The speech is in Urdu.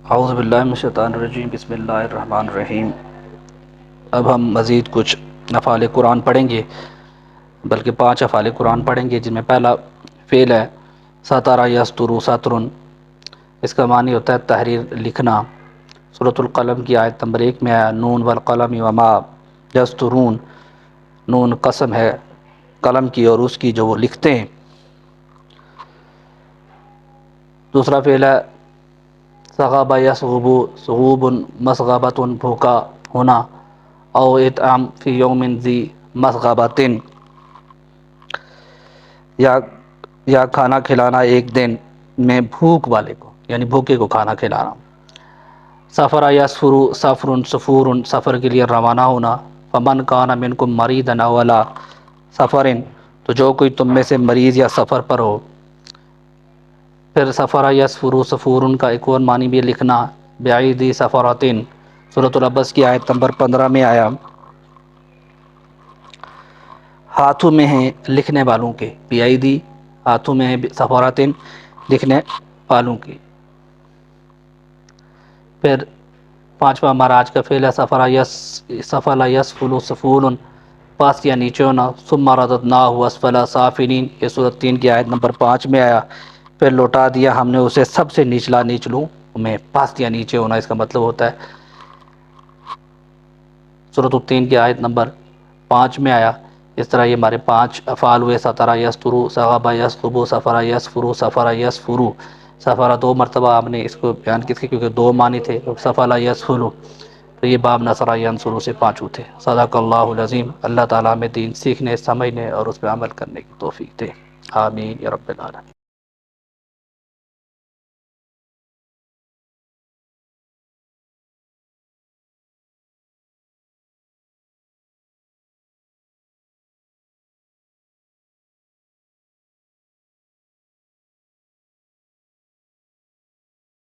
اعوذ باللہ من الشیطان الرجیم، بسم اللہ الرحمن الرحیم۔ اب ہم مزید کچھ افعال قرآن پڑھیں گے، بلکہ 5 افعال قرآن پڑھیں گے، جن میں پہلا فعل ہے ستر یستر سترن۔ اس کا معنی ہوتا ہے تحریر، لکھنا۔ سورۃ القلم کی آیت نمبر 1 میں آیا نون والقلم وما یسترون، نون قسم ہے قلم کی اور اس کی جو وہ لکھتے ہیں۔ دوسرا فعل ہے سغب یصغب، صغوب مسغبۃ، بھوکا ہونا، او اطعام فی یوم ذی مسغبۃ، یا کھانا کھلانا ایک دن میں بھوک والے کو، یعنی بھوکے کو کھانا کھلانا۔ سفر یسفر، سفر سفور، سفر کے لیے روانہ ہونا۔ فمن کان منکم مریضا او علی سفر، تو جو کوئی تم میں سے مریض یا سفر پر ہو۔ پھر سفر یسفر سفور کا ایک اور معنی بھی لکھنا، بعیدی سفرات، سورۃ العبس کی آیت نمبر 15 میں آیا ہاتھوں میں ہیں لکھنے والوں کے، بعیدی ہاتھوں میں ہیں سفرات لکھنے والوں کی۔ پھر 5واں ہمارا آج کا فعل ہے سفل یسفل سفول، پاس یا نیچے ہونا۔ ثم رددناہ اسفل سافلین، یہ سورۃ 3 کی آیت نمبر 5 میں آیا۔ پھر لوٹا دیا ہم نے اسے سب سے نچلا نیچلوں میں، پاس یا نیچے ہونا اس کا مطلب ہوتا ہے۔ سورۃ 3 کی آیت نمبر 5 میں آیا۔ اس طرح یہ ہمارے 5 افعال ہوئے، ستر یستر، سغب یسغب، سفر یسفر، سفر یسفر۔ سفر 2 مرتبہ آپ نے اس کو بیان کی تھی کیونکہ 2 معنی تھے، سفل یسفل، تو یہ باب نصر ینصر سے 5 تھے۔ صدق اللہ العظیم۔ اللہ تعالیٰ ہمیں دین سیکھنے، سمجھنے اور اس پہ عمل کرنے کی توفیق دے، آمین یا رب العالمین۔